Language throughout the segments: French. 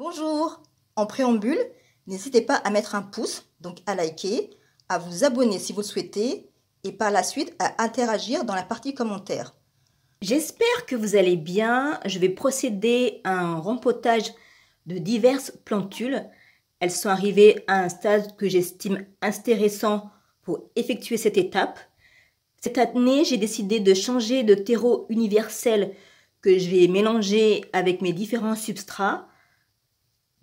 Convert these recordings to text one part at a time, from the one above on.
Bonjour! En préambule, n'hésitez pas à mettre un pouce, donc à liker, à vous abonner si vous le souhaitez et par la suite à interagir dans la partie commentaires. J'espère que vous allez bien. Je vais procéder à un rempotage de diverses plantules. Elles sont arrivées à un stade que j'estime intéressant pour effectuer cette étape. Cette année, j'ai décidé de changer de terreau universel que je vais mélanger avec mes différents substrats.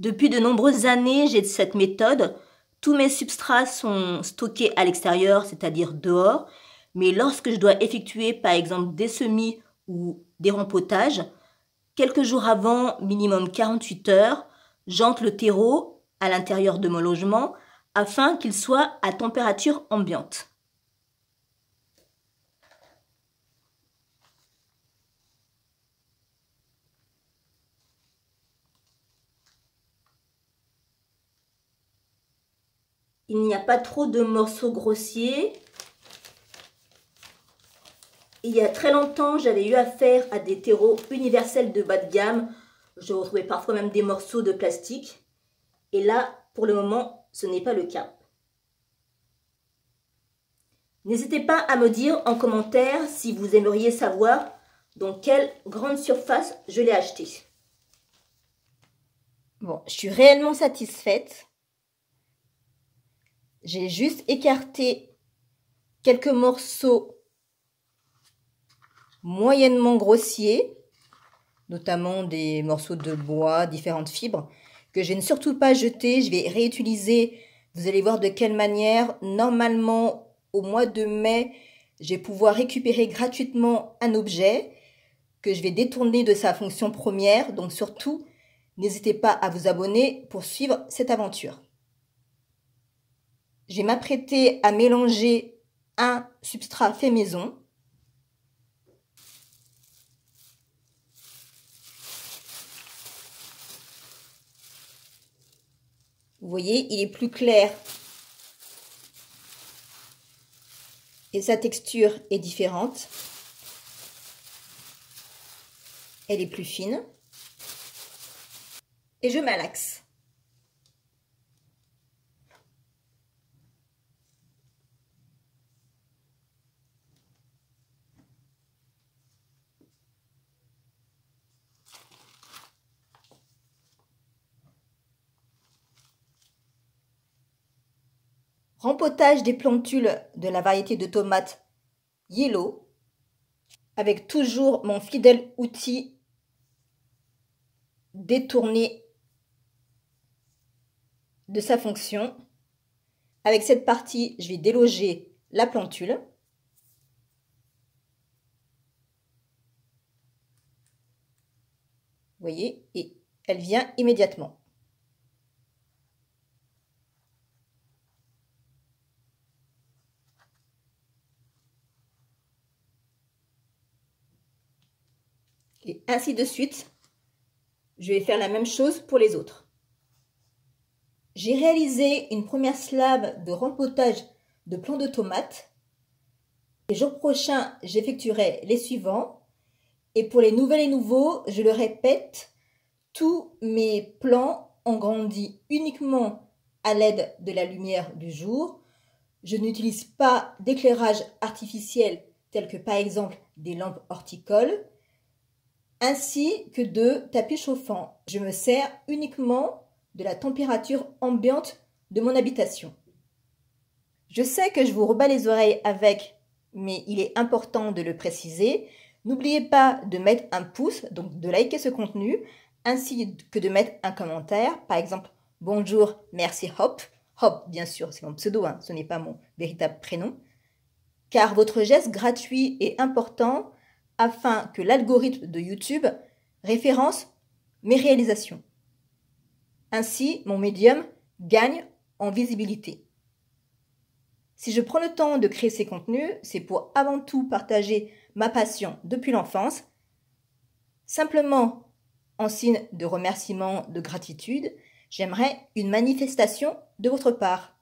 Depuis de nombreuses années, j'ai cette méthode. Tous mes substrats sont stockés à l'extérieur, c'est-à-dire dehors. Mais lorsque je dois effectuer, par exemple, des semis ou des rempotages, quelques jours avant, minimum 48 heures, j'entre le terreau à l'intérieur de mon logement afin qu'il soit à température ambiante. Il n'y a pas trop de morceaux grossiers. Il y a très longtemps, j'avais eu affaire à des terreaux universels de bas de gamme. Je retrouvais parfois même des morceaux de plastique. Et là, pour le moment, ce n'est pas le cas. N'hésitez pas à me dire en commentaire si vous aimeriez savoir dans quelle grande surface je l'ai acheté. Bon, je suis réellement satisfaite. J'ai juste écarté quelques morceaux moyennement grossiers, notamment des morceaux de bois, différentes fibres, que je vais surtout pas jeter, je vais réutiliser. Vous allez voir de quelle manière. Normalement, au mois de mai, je vais pouvoir récupérer gratuitement un objet que je vais détourner de sa fonction première. Donc surtout, n'hésitez pas à vous abonner pour suivre cette aventure. Je vais m'apprêter à mélanger un substrat fait maison. Vous voyez, il est plus clair et sa texture est différente. Elle est plus fine. Et je malaxe. Rempotage des plantules de la variété de tomates Yellow, avec toujours mon fidèle outil détourné de sa fonction. Avec cette partie, je vais déloger la plantule. Vous voyez, et elle vient immédiatement. Et ainsi de suite, je vais faire la même chose pour les autres. J'ai réalisé une première slab de rempotage de plants de tomates. Les jours prochains, j'effectuerai les suivants. Et pour les nouvelles et nouveaux, je le répète, tous mes plants ont grandi uniquement à l'aide de la lumière du jour. Je n'utilise pas d'éclairage artificiel tel que par exemple des lampes horticoles, ainsi que de tapis chauffants. Je me sers uniquement de la température ambiante de mon habitation. Je sais que je vous rebats les oreilles avec, mais il est important de le préciser. N'oubliez pas de mettre un pouce, donc de liker ce contenu, ainsi que de mettre un commentaire. Par exemple, bonjour, merci Hop. Hop, bien sûr, c'est mon pseudo, hein, ce n'est pas mon véritable prénom. Car votre geste gratuit est important afin que l'algorithme de YouTube référence mes réalisations. Ainsi, mon médium gagne en visibilité. Si je prends le temps de créer ces contenus, c'est pour avant tout partager ma passion depuis l'enfance. Simplement, en signe de remerciement, de gratitude, j'aimerais une manifestation de votre part.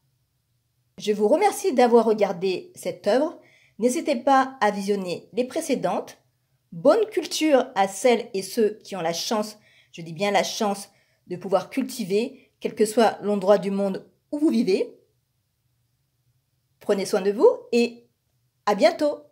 Je vous remercie d'avoir regardé cette œuvre. N'hésitez pas à visionner les précédentes. Bonne culture à celles et ceux qui ont la chance, je dis bien la chance, de pouvoir cultiver, quel que soit l'endroit du monde où vous vivez. Prenez soin de vous et à bientôt!